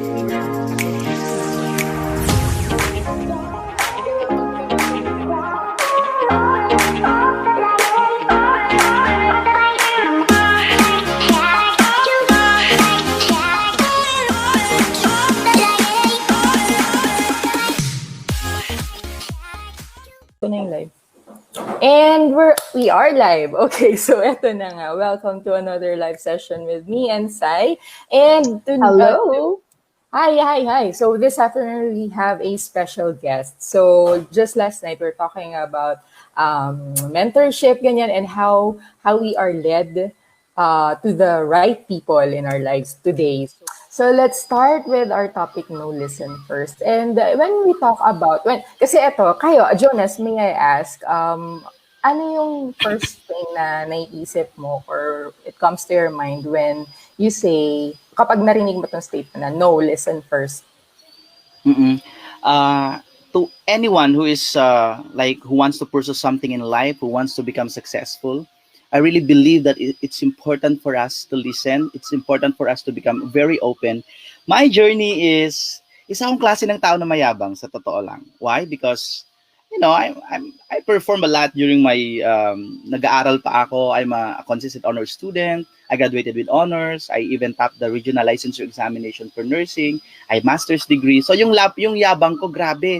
Ito na yung live. And we are live. Okay, so eto na nga. Welcome to another live session with me and Sai. And Hello. Hi. So this afternoon we have a special guest. So just last night we're talking about mentorship, ganyan, and how we are led to the right people in our lives today. So let's start with our topic, no listen first. And when we talk about, kasi eto, kayo, Jonas, may I ask, ano yung first thing na naiisip mo or it comes to your mind when you say, kapag narinig mo itong statement na, no, listen first? To anyone who is who wants to pursue something in life, who wants to become successful, I really believe that it's important for us to listen. It's important for us to become very open. My journey is isa akong klase ng tao na mayabang, sa totoo lang. Why? Because I perform a lot during my nag-aaral pa ako. I'm a consistent honor student. I graduated with honors. I even topped the regional licensure examination for nursing. I have master's degree. So yung yabang ko, grabe.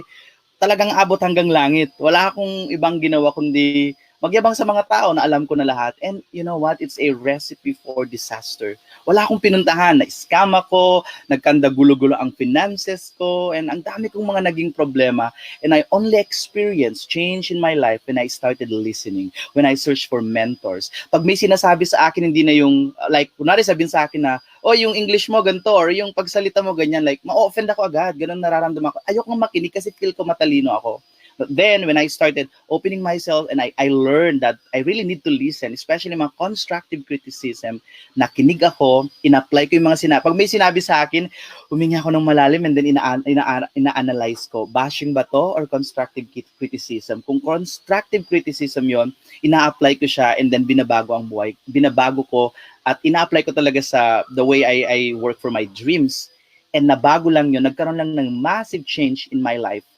Talagang abot hanggang langit. Wala akong ibang ginawa kundi magyabang sa mga tao na alam ko na lahat. And you know what? It's a recipe for disaster. Wala akong pinuntahan. Na-scam ako, nagkanda-gulo-gulo ang finances ko, and ang dami kong mga naging problema. And I only experienced change in my life when I started listening, when I searched for mentors. Pag may sinasabi sa akin, hindi na yung, kunwari sabihin sa akin na, yung English mo ganito, or yung pagsalita mo ganyan, ma-offend ako agad, ganun nararamdaman ko. Ayoko makinig kasi feel ko matalino ako. But then, when I started opening myself and I learned that I really need to listen, especially mga constructive criticism, nakinig ako, ina-apply ko yung mga sinabi. Pag may sinabi sa akin, humingi ako ng malalim and then ina-analyze ko. Bashing ba to or constructive criticism? Kung constructive criticism yon, ina-apply ko siya and then binabago ang buhay. Binabago ko at ina-apply ko talaga sa the way I work for my dreams. And nabago lang yun, nagkaroon lang ng massive change in my life.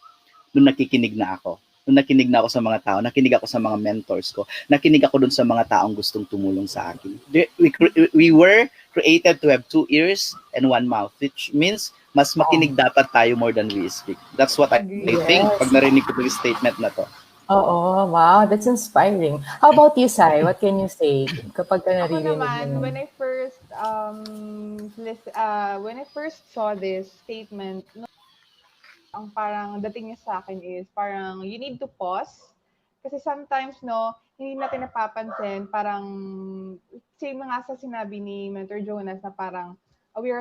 Nung nakikinig na ako. Nung nakinig na ako sa mga tao, nakinig ako sa mga mentors ko, nakinig ako dun sa mga taong gustong tumulong sa akin. We were created to have 2 ears and 1 mouth, which means mas makinig dapat tayo more than we speak. That's what I think pag narinig ko yung statement na to. Oo, wow, that's inspiring. How about you, Sai? What can you say kapag ka naririnig Ako naman, mo? when I first saw this statement, ang parang dating niya sa akin is parang you need to pause kasi sometimes hindi natin napapansin, parang same nga sa sinabi ni Mentor Jonas na parang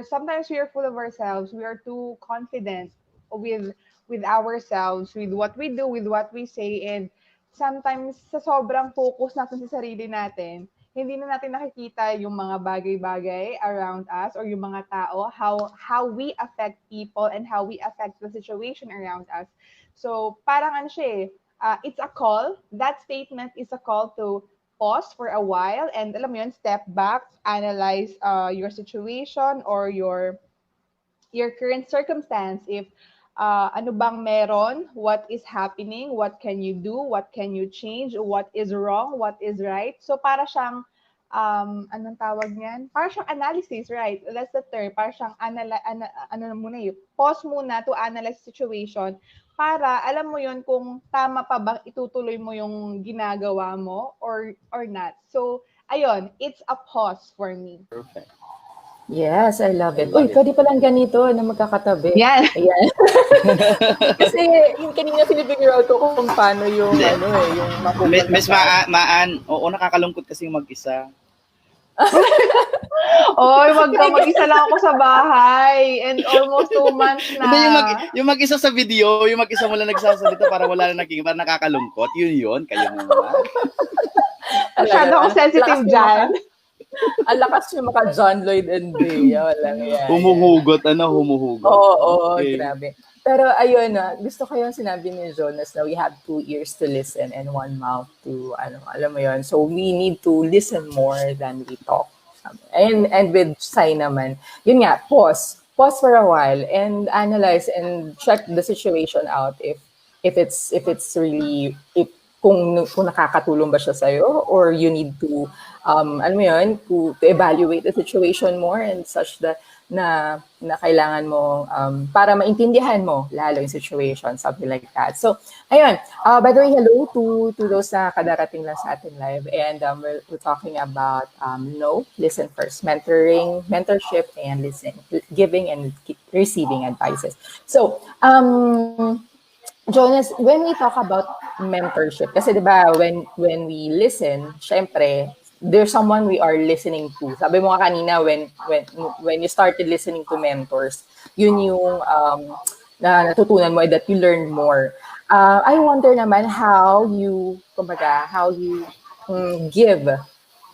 sometimes we are full of ourselves, we are too confident with ourselves, with what we do, with what we say, and sometimes sa sobrang focus natin sa sarili natin, hindi na natin nakikita yung mga bagay-bagay around us or yung mga tao, how we affect people and how we affect the situation around us. So parang it's a call. That statement is a call to pause for a while and alam mo yun, step back, analyze your situation or your current circumstance. If ano bang meron, what is happening, what can you do, what can you change, what is wrong, what is right. So para siyang, anong tawag niyan? Para siyang analysis, right? That's the term. Para siyang pause muna to analyze the situation para alam mo yun kung tama pa bang itutuloy mo yung ginagawa mo or not. So, ayun, it's a pause for me. Perfect. Yes, I love it. Uy, pwede palang ganito na magkakatabi. Yan. Ayan. Kasi yung kanina pinipigure out ko kung paano yung yung mapupunta. Miss Maan, oo, nakakalungkot kasi yung mag-isa. Oy, mag-isa lang ako sa bahay and almost 2 months na. Hindi, yung mag-isa sa video, yung mag-isa mo lang nagsasalita para wala na parang nakakalungkot. Yun, kayo naman. Masyado ako sensitive dyan. Ang lakas yung maka John Lloyd and Bea. Walang yan. Humuhugot. Oo, okay. Grabe. Pero ayun gusto ko yung sinabi ni Jonas na we have 2 ears to listen and 1 mouth to, alam mo yun. So we need to listen more than we talk. And with Sai naman, yun nga, pause. pause for a while and analyze and check the situation out if it's really if kung nakakatulong ba siya sa'yo or you need to alam mo yun to evaluate the situation more and such that na kailangan mo para maintindihan mo lalo yung situation, something like that. So, ayun. By the way, hello to those na kadarating lang sa atin live. And we're talking about listen first, mentorship, and listen, giving and receiving advices. So, Jonas, when we talk about mentorship, kasi 'di ba when we listen, syempre there's someone we are listening to. Sabi mo nga kanina when you started listening to mentors, yun yung na natutunan mo that you learn more. I wonder naman how you give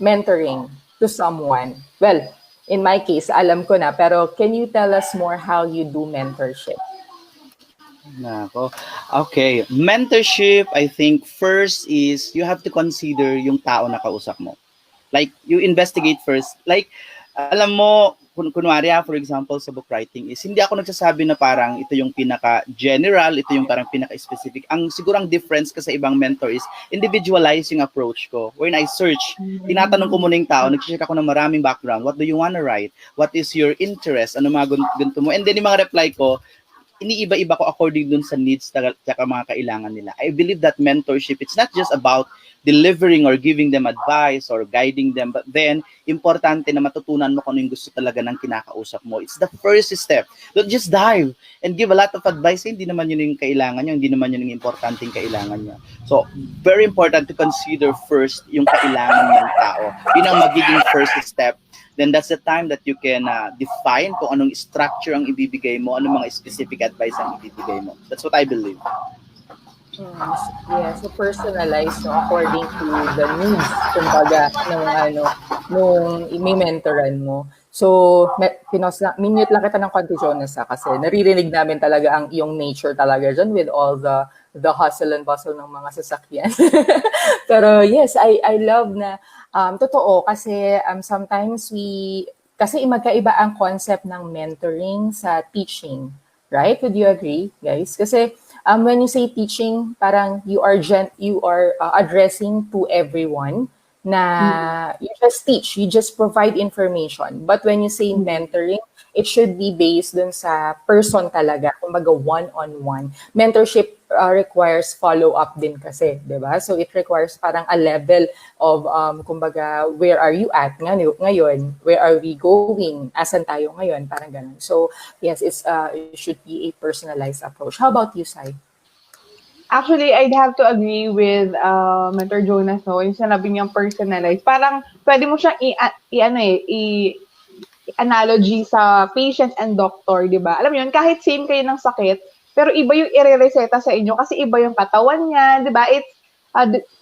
mentoring to someone. Well, in my case, alam ko na, pero can you tell us more how you do mentorship? Nako. Okay. Mentorship, I think first is you have to consider yung tao na kausap mo. Like, you investigate first. Like, alam mo, kunwari for example, sa book writing is, hindi ako nagsasabi na parang ito yung pinaka-general, ito yung parang pinaka-specific. Ang sigurang difference ka sa ibang mentor is, individualize yung approach ko. When I search, tinatanong ko muna yung tao, nag-check ako ng maraming background. What do you wanna write? What is your interest? Ano mga ganito mo? And then yung mga reply ko, iniiba-iba ko according dun sa needs at mga kailangan nila. I believe that mentorship, it's not just about delivering or giving them advice or guiding them, but then, importante na matutunan mo kung ano yung gusto talaga ng kinakausap mo. It's the first step. Don't just dive and give a lot of advice. Hindi naman yun yung kailangan nyo, hindi naman yun yung importanteng kailangan nyo. So, very important to consider first yung kailangan ng tao. Yun ang magiging first step. Then that's the time that you can define kung anong structure ang ibibigay mo, anong mga specific advice ang ibibigay mo. That's what I believe. Yeah, so personalized according to the needs, kumbaga, nung may mentoran mo. So, minute lang kita ng konti, Jonas, kasi naririnig namin talaga ang iyong nature talaga dyan with all the hustle and bustle ng mga sasakyan. Pero yes, I love na totoo kasi sometimes kasi magkaiba ang concept ng mentoring sa teaching. Right? Would you agree, guys? Kasi when you say teaching, parang you are addressing to everyone na you just teach, you just provide information. But when you say mentoring, it should be based dun sa person talaga, kumbaga one-on-one. Mentorship requires follow-up din kasi, di ba? So it requires parang a level of, kumbaga, where are you at ngayon? Where are we going? Asan tayo ngayon? Parang ganun. So yes, it should be a personalized approach. How about you, Sai? Actually, I'd have to agree with Mentor Jonas, no? Yung sinabi niyang personalized. Parang pwede mo siyang analogy sa patient and doctor, di ba? Alam mo yun, kahit same kayo ng sakit, pero iba yung i-reseta sa inyo kasi iba yung katawan niya, di ba? It's,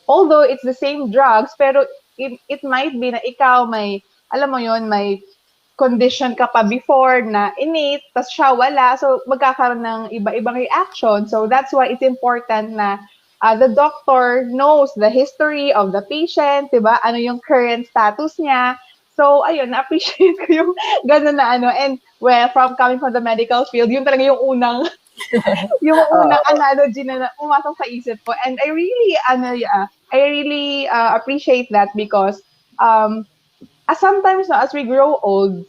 although it's the same drugs, pero it might be na ikaw may, alam mo yun, may condition ka pa before na innate, tas siya wala. So, magkakaroon ng iba-ibang reaction. So, that's why it's important na the doctor knows the history of the patient, diba? Ano yung current status niya. So, ayun, na-appreciate ko yung gano'n na ano. And, well, coming from the medical field, yun talaga yung unang analogy na umasok sa isip ko. And I really appreciate that because sometimes as we grow old,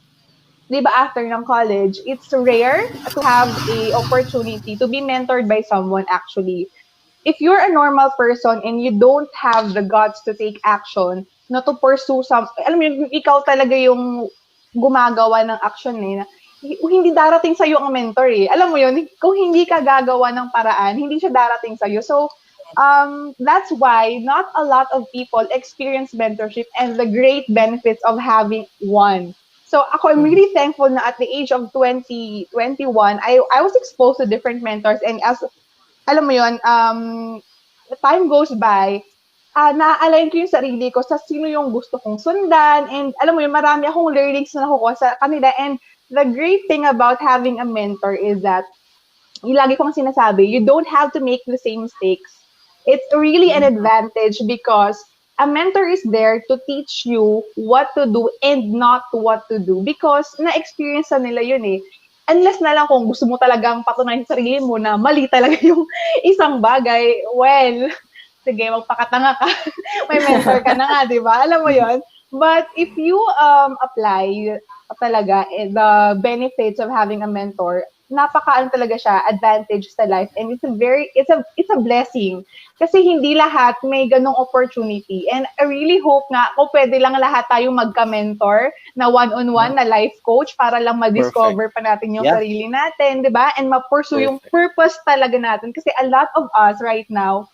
di ba after ng college, it's rare to have a opportunity to be mentored by someone actually. If you're a normal person and you don't have the guts to take action, na to pursue alam mo yun, ikaw talaga yung gumagawa ng action hindi darating sa'yo ang mentor eh. Alam mo yun, kung hindi ka gagawa ng paraan, hindi siya darating sa'yo. So, that's why not a lot of people experience mentorship and the great benefits of having one. So I'm really thankful na at the age of 21, I was exposed to different mentors, and as alam mo yun, time goes by, na-align ko yung sarili ko sa sino yung gusto kong sundan, and alam mo yun, marami akong learnings na nakukuha sa kanila. And the great thing about having a mentor is that, yung lagi kong sinasabi, you don't have to make the same mistakes. It's really an advantage because a mentor is there to teach you what to do and not what to do because na-experience na nila yun eh. unless na lang kung gusto mo talagang patunayan sa sarili mo na mali talaga yung isang bagay, well, sige, magpakatanga ka. May mentor ka na nga, di ba? Alam mo yon. But if you apply talaga the benefits of having a mentor, napaka talaga siya, advantage sa life, and it's a blessing. Kasi hindi lahat may ganong opportunity. And I really hope nga kung pwede lang lahat tayo magka-mentor na one-on-one na life coach para lang ma-discover pa natin yung sarili natin, di ba? And ma-pursue yung purpose talaga natin. Kasi a lot of us right now,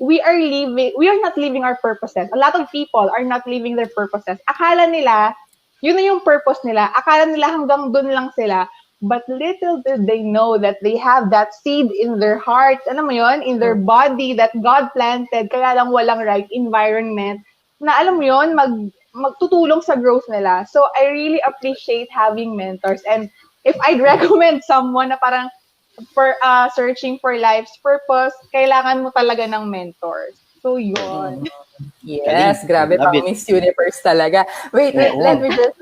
we are not living our purposes. A lot of people are not living their purposes. Akala nila, yun na yung purpose nila. Akala nila hanggang dun lang sila. But little did they know that they have that seed in their heart, ano mo yun, in their body that God planted, kaya lang walang right environment, na alam mo yun, magtutulong sa growth nila. So I really appreciate having mentors. And if I'd recommend someone na parang searching for life's purpose, kailangan mo talaga ng mentors. So yun. Yes, grabe pang Miss Universe talaga. Wait, let me just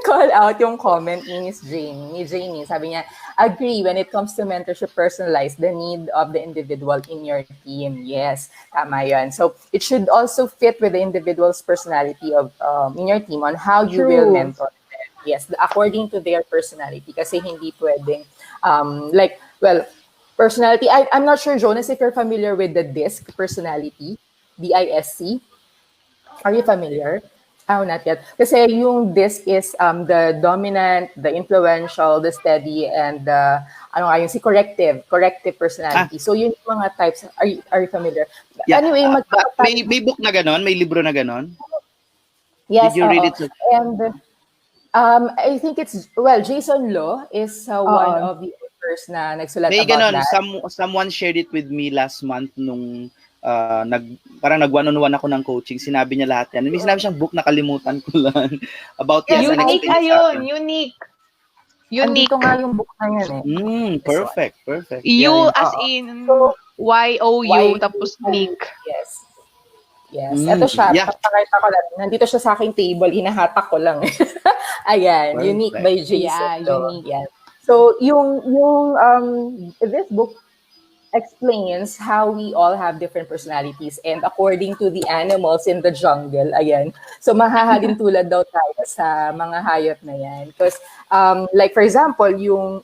call out yung comment ni Miss Jamie. Sabi niya, agree when it comes to mentorship, personalize the need of the individual in your team. Yes, tama yun. So it should also fit with the individual's personality of in your team on how you will mentor them. Yes, according to their personality. Kasi hindi pwedeng, personality. I'm not sure, Jonas, if you're familiar with the DISC personality. DISC. Are you familiar? Oh, not yet. Kasi yung DISC is the dominant, the influential, the steady, and the corrective personality. So yun yung mga types. Are you familiar? Yeah. Anyway, may book na ganon? May libro na ganon? Yes. Did you read it? And I think Jason Law is one of the authors na nagsulat about ganon. that. Someone shared it with me last month nung parang nag-one-on-one ako ng coaching. Sinabi niya lahat yan. May sinabi siyang book, nakalimutan ko lang. About unique ayun. Unique. Andito nga yung book na yan eh. Perfect. You as in Y-O-U tapos Nick. Yes. Ito siya. Papakita ko lang. Nandito siya sa aking table. Hinahatak ko lang. Ayan. Perfect. Unique by Jason. Unique. Yan. So, this book explains how we all have different personalities and according to the animals in the jungle, ayan. So, mahahalin tulad daw tayo sa mga hayop na yan. Because, like for example, yung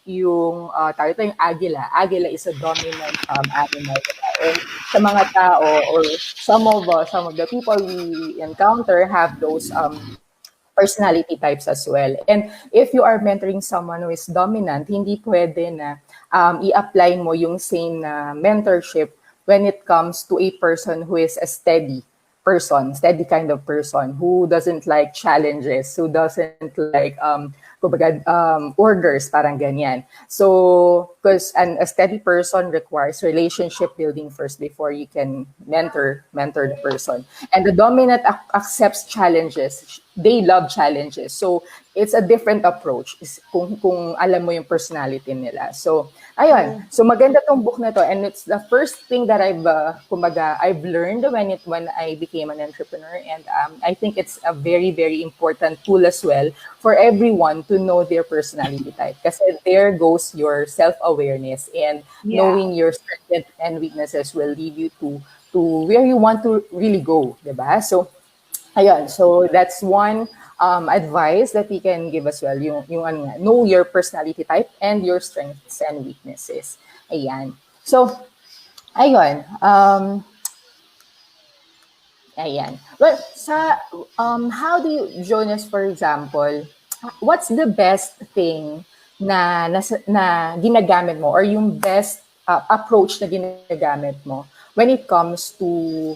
agila. Agila is a dominant animal. And sa mga tao or some of the people we encounter have those personality types as well. And if you are mentoring someone who is dominant, hindi pwede na i-apply mo yung same mentorship when it comes to a person who is a steady kind of person, who doesn't like challenges, who doesn't like orders, parang ganyan. So, because a steady person requires relationship building first before you can mentor the person. And the dominant accepts challenges. They love challenges. So, it's a different approach kung alam mo yung personality nila. So, ayun. So, maganda tong book na to. And it's the first thing that I've learned when I became an entrepreneur. And I think it's a very, very important tool as well for everyone to know their personality type. Kasi there goes your self-awareness and knowing your strengths and weaknesses will lead you to where you want to really go, diba? So, ayun. So, that's one advice that we can give as well. Yung know your personality type and your strengths and weaknesses. Ayan. So, ayun. Ayan. Well, how do you, Jonas, for example, what's the best thing na ginagamit mo or yung best approach na ginagamit mo when it comes to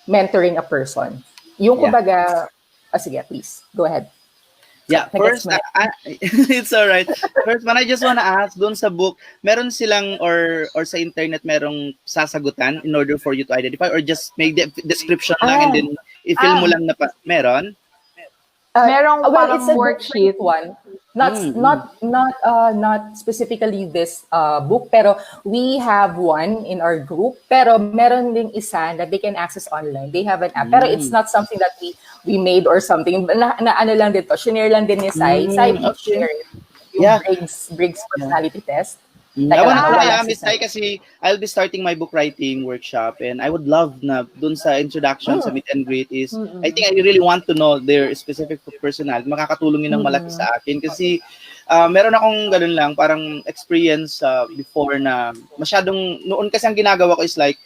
mentoring a person? Yung kumbaga, sige, please, go ahead. Yeah, first, it's all right. First one, I just want to ask, doon sa book, meron silang or sa internet merong sasagutan in order for you to identify or just make the description lang and then i-fill mo lang na meron? Merong parang it's a worksheet one. Not specifically this book, pero we have one in our group, pero meron ding isa that they can access online. They have an app, pero it's not something that we made or something. Na ano lang dito, share lang din ni Sai. Sai, share it. yung Yeah. Briggs Yeah. personality test. I Teka lang, wanna try, nawala si Miss Tai, Sai. kasi I'll be starting my book writing workshop, and I would love na dun sa introduction sa Mm, meet and greet is, I Mm-mm. think I really want to know their specific personality. Makakatulong yun ng malaki mm, sa akin kasi meron akong ganun lang, parang experience before na masyadong, noon kasi ang ginagawa ko is like,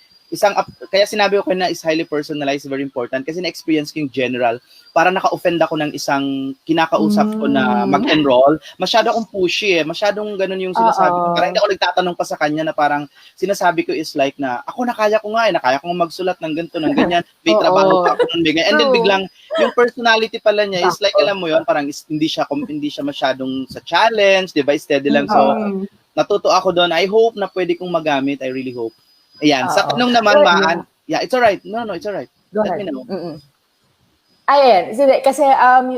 kaya sinabi ko na is highly personalized, very important, kasi na-experience ko yung general, para naka-offend ako ng isang kinakausap ko na Mm. mag-enroll, masyado akong pushy masyadong ganun yung sinasabi ko. Parang Oo. hindi ako nagtatanong pa sa kanya, na parang sinasabi ko is like na, ako nakaya ko nga nakaya ko magsulat ng ganito, ng ganyan, may trabaho Oo. pa ako ng ganyan. And then True. biglang, yung personality pala niya is like, Sakto. alam mo yon, parang hindi siya masyadong sa challenge, di ba, steady lang. So, Mm-mm. natuto ako doon. I hope na pwede kong magamit. I really hope. Ayan. Sa Oo. tanong naman, Well, Maan, yeah, it's alright. No, it's alright. go Let me ahead. know. Mm-mm. Ayan, kasi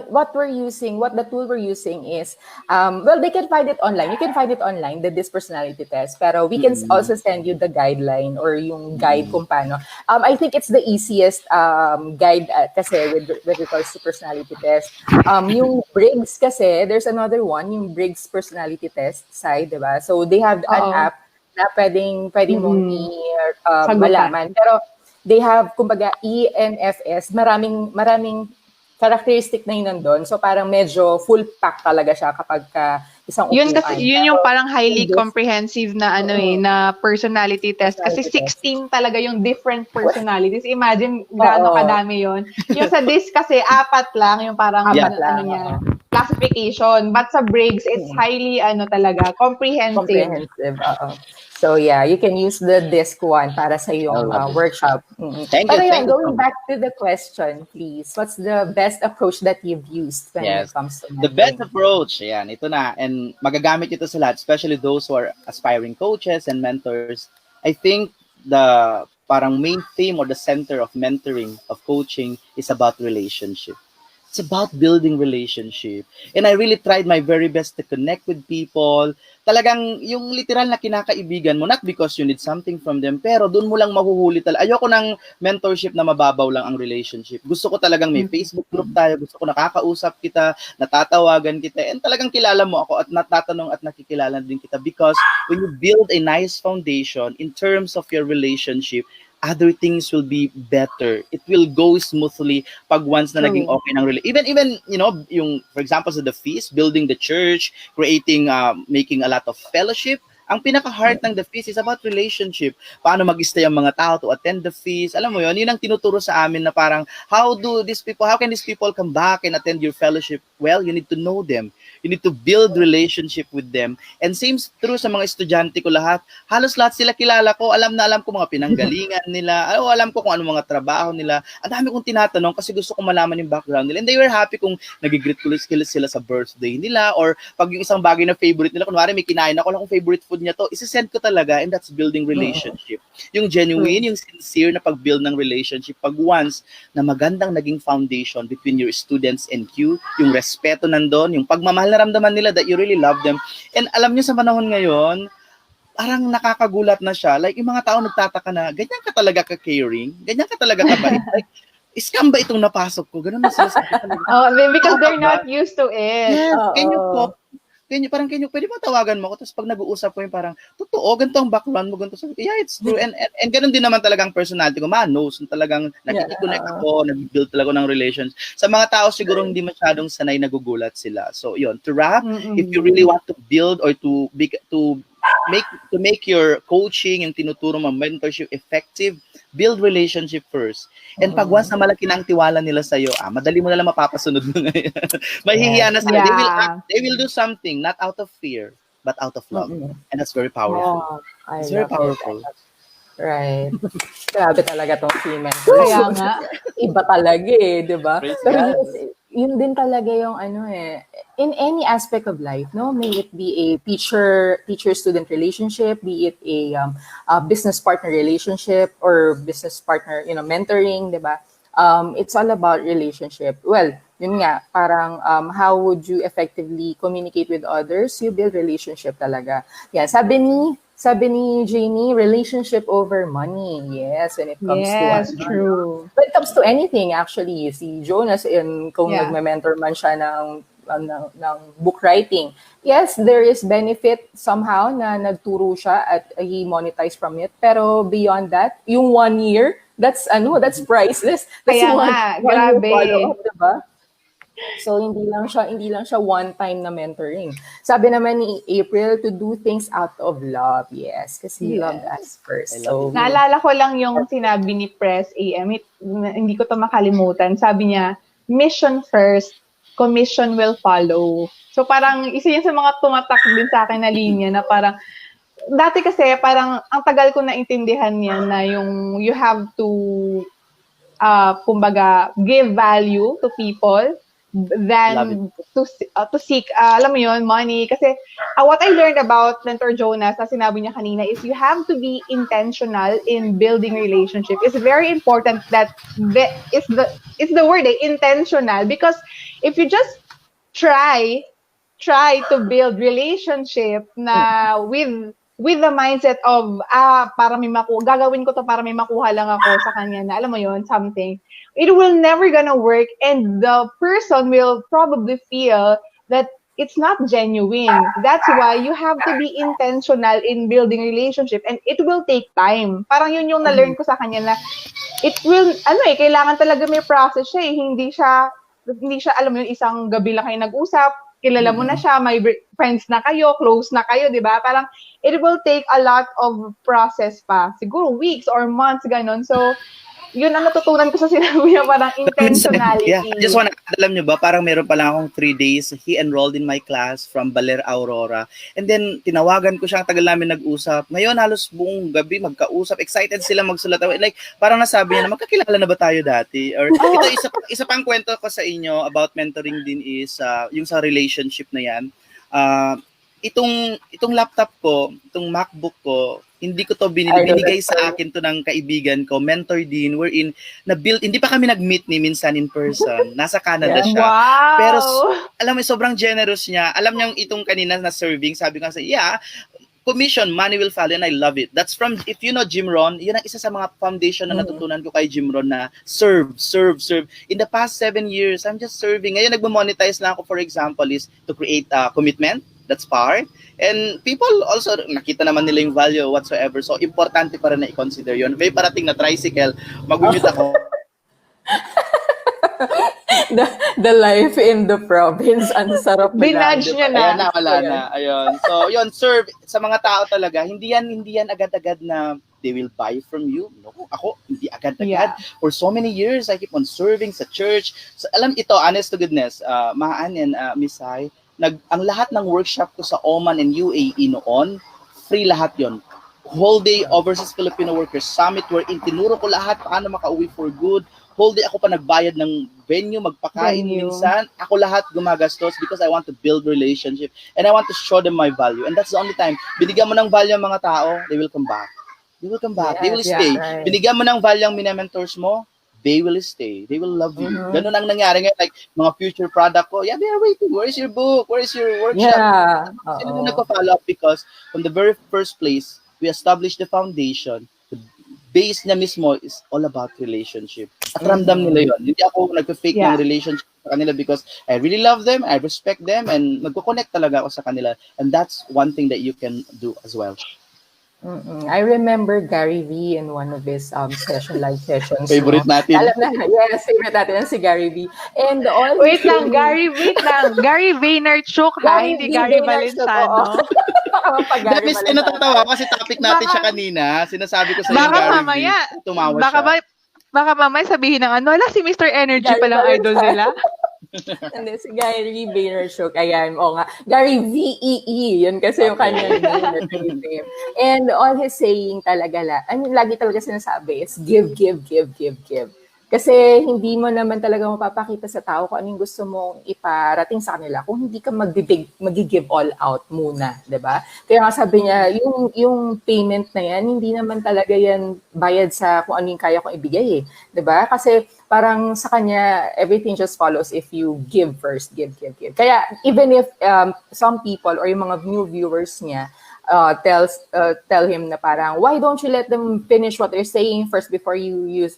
what the tool we're using is, well, they can find it online. You can find it online, this personality test. Pero we can Mm-mm. also send you the guideline or yung guide Mm-mm. kung paano. I think it's the easiest guide kasi with regards to personality test. Yung Briggs kasi, there's another one, yung Briggs personality test side, diba? So they have an Oo. app na pwede mong Mm-mm. Sagutan. malaman. Pero they have, kumbaga, ENFS, maraming characteristic na yun nandun. So parang medyo full pack talaga siya kapag isang Yun kasi upuan. yun yung parang highly This comprehensive na na personality test kasi personality test. 16 talaga yung different personalities. Imagine gaano Oo. kadami yun. Yung sa DISC kasi 4 lang yung parang Yeah. niya, classification. But sa Briggs it's highly talaga comprehensive. Comprehensive. So yeah, you can use the disc one para sa iyong love it. workshop. Thank Pero you. yun, Thank you so going much. back to the question, please. What's the best approach that you've used when it Yes. comes to The best mentoring? approach, ayan, ito na. And magagamit ito sa lahat, especially those who are aspiring coaches and mentors. I think the parang main theme or the center of mentoring, of coaching, is about relationship. It's about building relationship. And I really tried my very best to connect with people. Talagang yung literal na kinakaibigan mo, not because you need something from them, pero doon mo lang mahuhuli talaga. Ayoko ng mentorship na mababaw lang ang relationship. Gusto ko talagang may Facebook group tayo, gusto ko nakakausap kita, natatawagan kita, and talagang kilala mo ako at natatanong at nakikilala din kita, because when you build a nice foundation in terms of your relationship, other things will be better. It will go smoothly pag once na naging True. okay ng even yung for example sa the feast, building the church, creating making a lot of fellowship. Ang pinaka-heart ng the feast is about relationship. Paano mag-stay ang mga tao to attend the feast. Alam mo yun ang tinuturo sa amin na parang how can these people come back and attend your fellowship? Well, you need to know them. You need to build relationship with them. And same true sa mga estudyante ko lahat. Halos lahat sila kilala ko. Alam ko mga pinanggalingan nila. Alam ko kung ano mga trabaho nila. Ang dami kong tinatanong kasi gusto ko malaman yung background nila. And they were happy kung nag-greet ko sila sa birthday nila, or pag yung isang bagay na favorite nila, kunwari may kinain ako lang kung favorite food niya to, isi-send ko talaga, and that's building relationship. Yung genuine, yung sincere na pag-build ng relationship, pag once na magandang naging foundation between your students and you, yung respeto nandun, yung pagmamahal na ramdaman nila that you really love them. And alam nyo sa panahon ngayon, parang nakakagulat na siya. Like, yung mga tao nagtataka na, ganyan ka talaga ka-caring? Ganyan ka talaga kabait? Like, scam ba itong napasok ko? Ganun na sila sabi talaga. Oh, because they're not used to it. Yes, Oo. pwede ba tawagan mo ako? Tapos pag nag-uusap ko yung parang, totoo, ganito ang background mo, ganito. Yeah, it's true. And ganun din naman talagang personality ko. Manos, talagang nakikiconnect ako, nag-build talaga ng relations. Sa mga tao siguro hindi masyadong sanay, nagugulat sila. So, yun, to wrap, if you really want to build or to make your coaching, yung tinuturo mo, mentorship effective, build relationship first. And pag once na malaki na ang tiwala nila sa'yo, madali mo na lang mapapasunod mo ngayon. Mahihiya na sila. Yeah. They will do something, not out of fear, but out of love. And that's very powerful. I It's very love it. powerful. Right. Grabe talaga tong si Mentor. Kaya nga. Iba talaga di ba? Praise Pero God. yun din talaga yung in any aspect of life, no? May it be a teacher-student relationship, be it a business partner relationship or business partner, mentoring, di ba? It's all about relationship. Well, yun nga, parang how would you effectively communicate with others? You build relationship talaga. Yeah, sabi ni Jamie, relationship over money. Yes, when it comes true. when it comes to anything, actually, si Jonas, kung Yeah. nagme-mentor man siya ng ng book writing. Yes, there is benefit somehow na nagturo siya at he monetized from it. Pero beyond that, yung 1 year, that's priceless. That's Kaya nga, one year grabe. follow-up, diba? So hindi lang siya one time na mentoring. Sabi naman ni April, to do things out of love. Yes, kasi he loved us first. I love So you. Naalala ko lang yung sinabi ni Press AM, hindi ko to makalimutan. Sabi niya, mission first, commission will follow. So parang isa yan sa mga tumatak din sa akin na linya na parang, dati kasi parang ang tagal ko naintindihan yan na yung you have to, kumbaga, give value to people than to seek, alam mo yun, money. Kasi what I learned about Mentor Jonas, na sinabi niya kanina, is you have to be intentional in building relationship. It's very important that it's the word, intentional. Because if you just try to build relationship na with the mindset of para may gagawin ko to para may makuha lang ako sa kanya na alam mo yon, something, it will never gonna work, and the person will probably feel that it's not genuine. That's why you have to be intentional in building relationship, and it will take time. Parang yun yung na-learn ko sa kanya na it will, kailangan talaga may process siya eh. Hindi siya, alam mo yun, isang gabi lang kayo nag-usap, kilala mo na siya, may friends na kayo, close na kayo, di ba? Parang it will take a lot of process pa. Siguro weeks or months, ganon. So, yun ang natutunan ko sa sinabi niya, parang intentionality. Yeah, I just wanna, alam niyo ba, parang meron pa lang akong 3 days, he enrolled in my class from Baler, Aurora. And then, tinawagan ko siya, tagal namin nag-usap. Ngayon, halos buong gabi, magkausap, excited sila magsulat. Like, parang nasabi niya na, magkakilala na ba tayo dati? Or, ito, isa pang kwento ko sa inyo about mentoring din is, yung sa relationship na yan. Itong laptop ko, itong MacBook ko, hindi ko to binigay sa akin to ng kaibigan ko, mentor din, wherein na-build, hindi pa kami nag-meet ni minsan in person, nasa Canada siya. Wow! Pero alam mo, sobrang generous niya. Alam niya itong kanina na serving, sabi ko sa commission, money will follow, and I love it. That's from, if you know Jim Rohn, yun ang isa sa mga foundation na natutunan ko kay Jim Rohn na serve. In the past 7 years, I'm just serving. Ngayon, nagmo-monetize na ako, for example, is to create commitment. That's part. And people also, nakita naman nila yung value whatsoever. So, importante pa rin na i-consider yun. May parating na tricycle, mag-mute ako. the life in the province, ang sarap na. Binudge niya na. Ayan na, wala na. Ayun. So, yun, serve sa mga tao talaga. Hindi yan agad-agad na they will buy from you. No, ako, hindi agad-agad. Yeah. For so many years, I keep on serving sa church. So, alam ito, honest to goodness, Miss Hai, ang lahat ng workshop ko sa Oman and UAE noon, free lahat yon. Whole day Overseas Filipino Workers Summit wherein tinuro ko lahat paano makauwi for good. Whole day ako pa nagbayad ng venue, magpakain minsan. Ako lahat gumagastos because I want to build relationship and I want to show them my value. And that's the only time. Binigyan mo ng value ang mga tao, they will come back. They will come back. Yes, they will stay. Right. Binigyan mo ng value ang mina-mentors mo, they will stay. They will love you. Ganun ang nangyari ngayon. Like, mga future product ko, they are waiting. Where is your book? Where is your workshop? Yeah. Sino na nagpa-follow up? Because from the very first place, we established the foundation. The base niya mismo is all about relationship. At ramdam nila yun. Hindi ako nagpa-fake ng relationship sa kanila because I really love them, I respect them, and nagko-connect talaga ako sa kanila. And that's one thing that you can do as well. I remember Gary V in one of his live sessions. Favorite natin. Alam na, yes, favorite natin si Gary V. And all wait lang, Gary Vaynerchuk, hindi Gary Valenciano. Miss, natatawa kasi topic natin siya kanina. Sinasabi ko sa Gary mamaya, V. Tumawa siya. Baka mamaya sabihin ng wala si Mr. Energy palang idol nila. And then si Gary Vaynerchuk, ayan, nga, Gary V-E-E, yun kasi yung kanyang name. And all his saying talaga, lagi talaga sinasabi is give. Kasi hindi mo naman talaga mapapakita sa tao kung anong gusto mong iparating sa kanila kung hindi ka mag-give all out muna, di ba? Kaya nga sabi niya, yung payment na yan, hindi naman talaga yan bayad sa kung anong kaya kong ibigay di ba? Kasi parang sa kanya, everything just follows if you give first, give. Kaya even if some people or yung mga new viewers niya tell him na parang, why don't you let them finish what they're saying first before you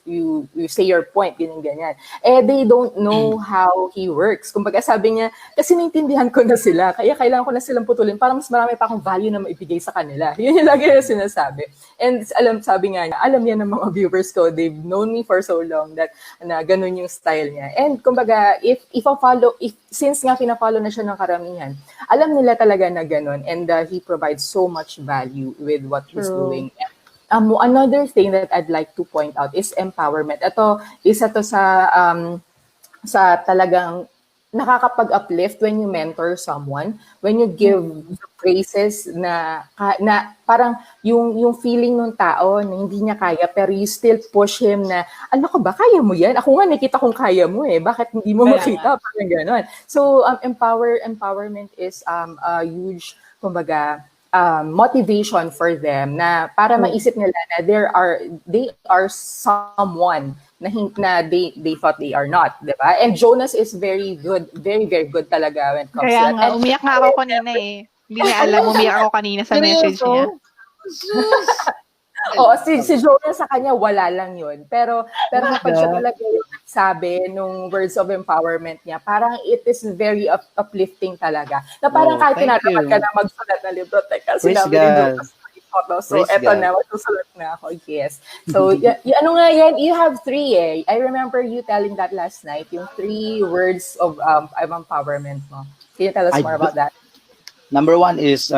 say your point, ganyan. Eh, they don't know how he works. Kumbaga sabi niya, kasi naintindihan ko na sila, kaya kailangan ko na silang putulin para mas marami pa akong value na maibigay sa kanila. Yun yung lagi na sinasabi. And sabi nga niya, alam niya ng mga viewers ko, they've known me for so long that na ganun yung style niya. And kumbaga, since nga pina-follow na siya ng karamihan, alam nila talaga na ganun, and he provides so much value with what he's doing. Another thing that I'd like to point out is empowerment. Ito, isa to sa talagang nakakapag-uplift when you mentor someone, when you give praises na parang yung feeling ng tao na hindi niya kaya, pero you still push him na, ano ka ba, kaya mo yan? Ako nga nakita kong kaya mo bakit hindi mo makita? Parang gano'n. So, empowerment is a huge, kumbaga, motivation for them na para maisip nila na they are someone na they thought they are not, di ba? And Jonas is very good, very, very good talaga when it comes Kaya to nga, that. umiyak nga ako kanina Hindi niya alam, umiyak ako kanina sa message niya. Oo, si Jonas sa kanya, wala lang yun. Pero kapag siya talaga yung sabi nung words of empowerment niya, parang it is very uplifting talaga. Na parang kahit tinatamad ka na magsulat na libro, teka, sinabi ni Jonas, so eto na, masusulat na ako, yes. So, ano nga yan, you have 3 I remember you telling that last night, yung 3 words of empowerment mo. Can you tell us more about that? Number 1 is,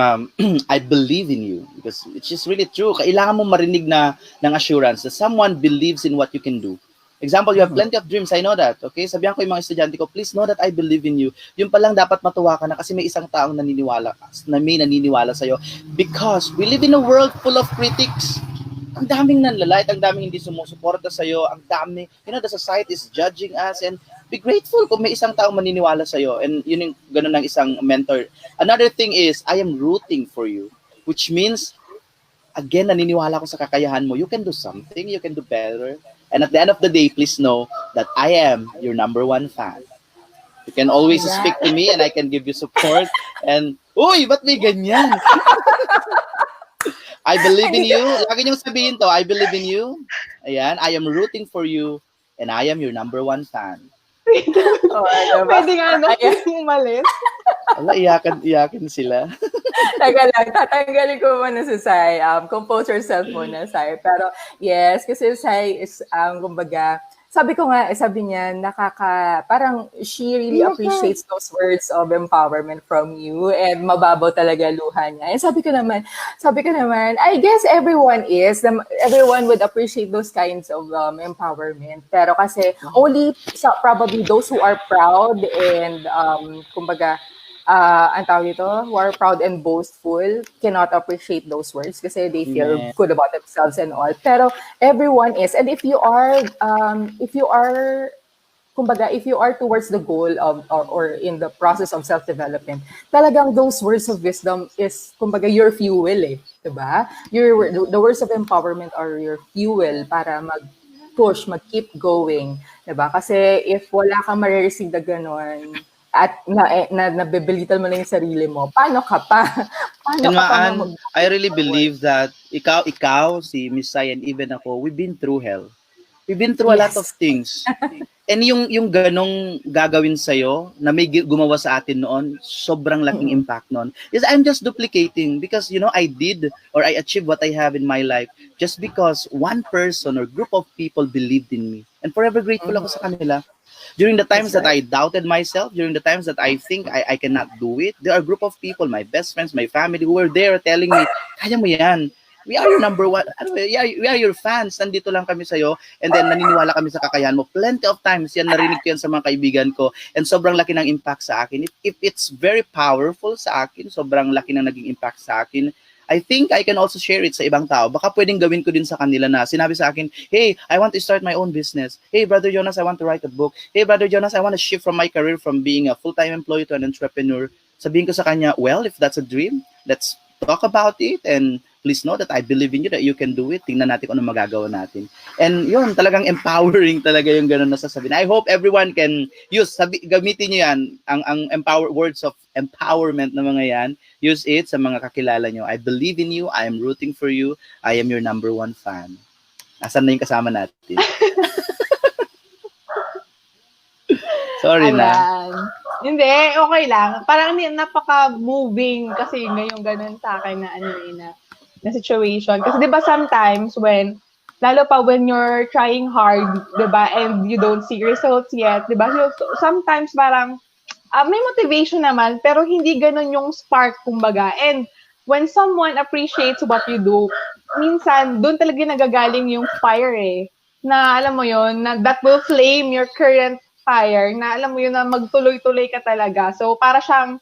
I believe in you, because it's just really true. Kailangan mo marinig ng assurance that someone believes in what you can do. Example, you have plenty of dreams, I know that. Okay, sabihan ko yung mga estudyante ko, please know that I believe in you. Yung palang dapat matuwa ka na kasi may isang taong naniniwala sa'yo. Because we live in a world full of critics. Ang daming nanlalait, ang daming hindi sumusuporta sa'yo, ang dami, the society is judging us, and be grateful kung may isang taong maniniwala sa'yo. And yun yung ganun ng isang mentor. Another thing is, I am rooting for you, which means, again, naniniwala ko sa kakayahan mo. You can do something, you can do better. And at the end of the day, please know that I am your number 1 fan. You can always speak to me and I can give you support. And, uy, ba't may ganyan? I believe in you. Lagi niyong sabihin to, I believe in you. Ayan, I am rooting for you. And I am your number 1 fan. Pwede nga umalis. Wala, iyakan sila. Taga lang, tatanggalin ko muna si Sai. Compose yourself muna, Sai. Pero yes, kasi Sai is, kumbaga, sabi niya, parang she really appreciates those words of empowerment from you, and mababaw talaga luha niya. And sabi ko naman, I guess everyone would appreciate those kinds of empowerment. Pero kasi only probably those who are proud and kumbaga, ang tawag dito, who are proud and boastful cannot appreciate those words kasi they feel good about themselves and all. Pero everyone is, and if you are towards the goal of or in the process of self-development, talagang those words of wisdom is kumbaga your fuel diba? The words of empowerment are your fuel para mag-push, mag-keep going, diba? Kasi if wala kang ma-receive na gano'n, at nabibilitan mo na yung sarili mo, paano ka pa? I really believe that ikaw, si Miss Sai, and even ako, we've been through hell. We've been through a lot of things. And yung ganong gagawin sa'yo, na may gumawa sa atin noon, sobrang laking impact noon. Is I'm just duplicating because, I did or I achieved what I have in my life just because one person or group of people believed in me. And forever grateful ako sa kanila. During the times that I doubted myself, during the times that I think I cannot do it, there are a group of people, my best friends, my family, who were there telling me, kaya mo yan. We are your number 1. We are your fans. Nandito lang kami sa'yo. And then, naniniwala kami sa kakayahan mo. Plenty of times, narinig ko yan sa mga kaibigan ko. And sobrang laki ng impact sa akin. If it's very powerful sa akin, sobrang laki ng naging impact sa akin, I think I can also share it sa ibang tao. Baka pwedeng gawin ko din sa kanila na sinabi sa akin, hey, I want to start my own business. Hey, Brother Jonas, I want to write a book. Hey, Brother Jonas, I want to shift from my career from being a full-time employee to an entrepreneur. Sabihin ko sa kanya, well, if that's a dream, let's talk about it and please know that I believe in you, that you can do it. Tingnan natin kung ano magagawa natin. And yun, talagang empowering talaga yung ganun na sasabihin. I hope everyone can use, gamitin nyo yan, ang words of empowerment na mga yan. Use it sa mga kakilala nyo. I believe in you, I am rooting for you, I am your number one fan. Asan na yung kasama natin? Sorry na. Hindi, okay lang. Parang napaka-moving kasi ngayong ganun sa akin na na situation. Kasi 'di ba sometimes lalo pa when you're trying hard, 'di ba, and you don't see results yet, 'di ba? So, sometimes parang may motivation naman pero hindi ganun yung spark kumbaga. And when someone appreciates what you do, minsan doon talaga nagagaling yung fire na alam mo yon, na that will flame your current fire, na alam mo yun, na magtuloy-tuloy ka talaga. So, para siyang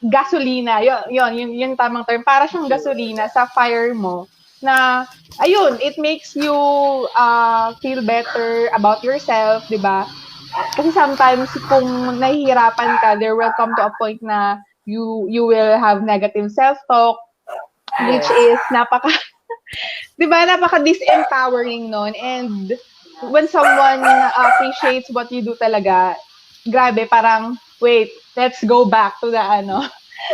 gasolina. Yun tamang term. Para siyang gasolina sa fire mo na, ayun, it makes you feel better about yourself, di ba? Kasi sometimes, kung nahihirapan ka, there will come to a point na you will have negative self-talk, which is di ba, napaka-disempowering nun. And when someone appreciates what you do talaga, grabe, parang, wait, let's go back to the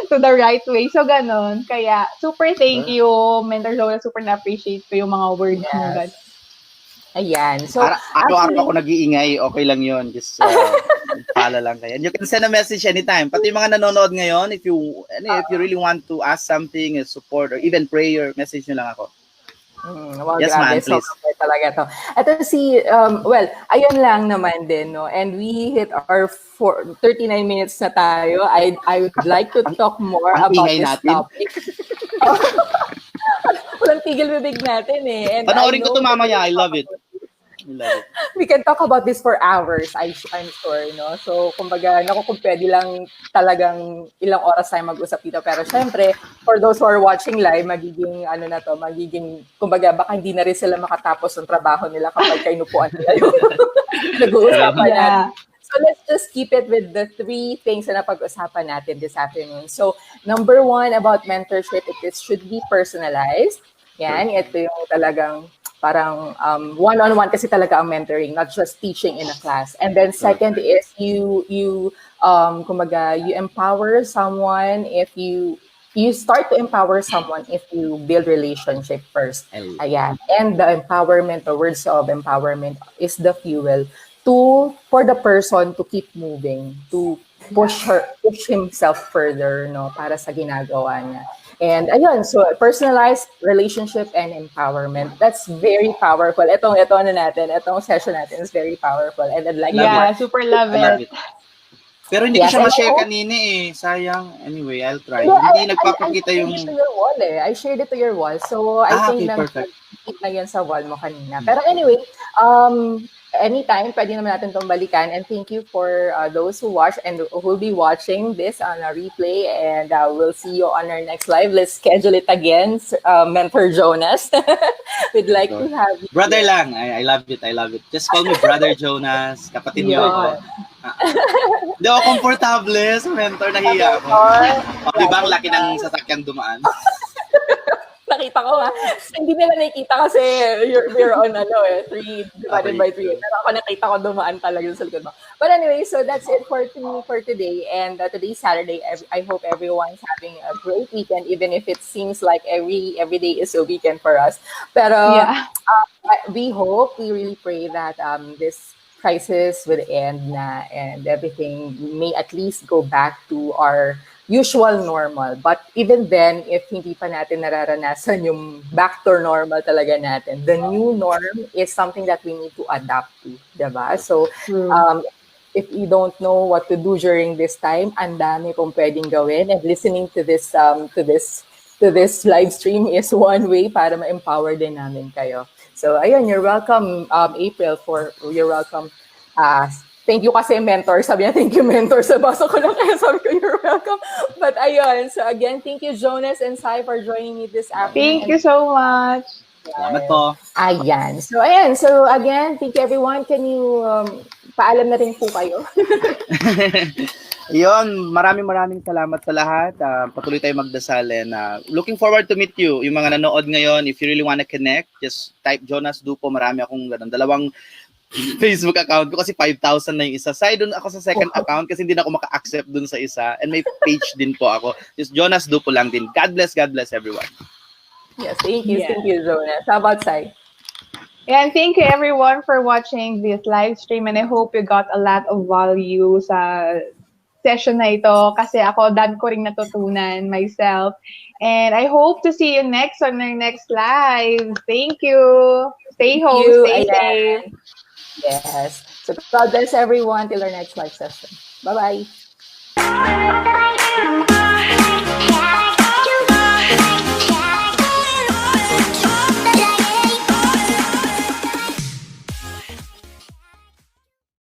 to the right way. So, ganon. Kaya, super thank you, Mentor Zola. Super na-appreciate ko yung mga words mo. Ayan. So, araw-araw ako nag-iingay, okay lang yun. Just follow lang kayo. And you can send a message anytime. Pati yung mga nanonood ngayon, if you really want to ask something, support, or even prayer, message nyo lang ako. Well, yes, grabe. ma'am, please. So, talaga to. Ito well, ayun lang naman din, no? And we hit our 39 minutes na tayo. I would like to talk more about this topic. Walang tigil bibig natin And panoorin ko ito mamaya. I love it. We can talk about this for hours, I'm sure, no? So, kumbaga, kung pwede lang talagang ilang oras tayo mag-usap dito. Pero syempre, for those who are watching live, kumbaga, baka hindi na rin sila makatapos ng trabaho nila kapag kainupuan nila yung nag-uusapan natin. So, let's just keep it with the 3 things na napag-usapan natin this afternoon. So, number 1 about mentorship, it should be personalized. Yan, ito yung talagang parang one-on-one kasi talaga ang mentoring, not just teaching in a class. And then second is you empower someone if you start to empower someone if you build relationship first. Ayan. And the empowerment, the words of empowerment is the fuel for the person to keep moving, to push himself further, no, para sa ginagawa niya. And ayun, so personalized relationship and empowerment. That's very powerful. Itong session natin is very powerful. And I'd like super love it. Pero hindi ko siya ma-share kanina Sayang. Anyway, I'll try. Hindi nagpapakita yung... I shared it to your wall I shared it to your wall. So I think na yan sa wall mo kanina. Pero anyway, anytime, pwede naman natin itong balikan. And thank you for those who watch and who will be watching this on a replay. And we'll see you on our next live. Let's schedule it again, Mentor Jonas. We'd like to have you. Brother lang. I love it. I love it. Just call me Brother Jonas. Kapatid mo ako. Hindi ako komportable sa mentor. Nahiya ako. Diba ang laki ng sasakyang dumaan? Nakita ko hindi nila nakikita kasi we're on 3 divided by 3. Pero ako nakita ko dumaan talaga sa likod mo. But anyway, so that's it for today. And today's Saturday. I hope everyone's having a great weekend, even if it seems like every day is a weekend for us. Pero we really pray that this crisis will end na and everything may at least go back to our usual normal. But even then, if hindi pa natin nararanasan yung back to normal talaga natin, the new norm is something that we need to adapt to, diba? So, if you don't know what to do during this time, ang dami pong pwedeng gawin. And listening to this live stream is one way para ma-empower din namin kayo. So, ayun, you're welcome, April, you're welcome. Thank you kasi mentor. Sabi niya, thank you mentor. Sa basa ko lang kaya sabi ko, you're welcome. But ayun, so again, thank you Jonas and Sai for joining me this afternoon. Thank you so much. Salamat po. Ayan. So, ayan. So, again, thank you everyone. Can you, paalam na rin po kayo? Yun, maraming salamat sa lahat. Patuloy tayo magdasal and looking forward to meet you. Yung mga nanood ngayon, if you really wanna connect, just type Jonas Dupo. Marami akong ganun. Dalawang Facebook account ko kasi 5,000 na yung isa. Side doon ako sa second account kasi hindi na ako maka-accept dun sa isa. And may page din po ako. Just Jonas Dupo lang din. God bless everyone. Yes, thank you. Yes. Thank you, Jonas. How about Sai? And thank you everyone for watching this live stream, and I hope you got a lot of value sa session na ito kasi ako dami ko ring natutunan myself. And I hope to see you next on our next live. Thank you. Stay home, stay safe. Yes. So God bless everyone till our next live session. Bye-bye.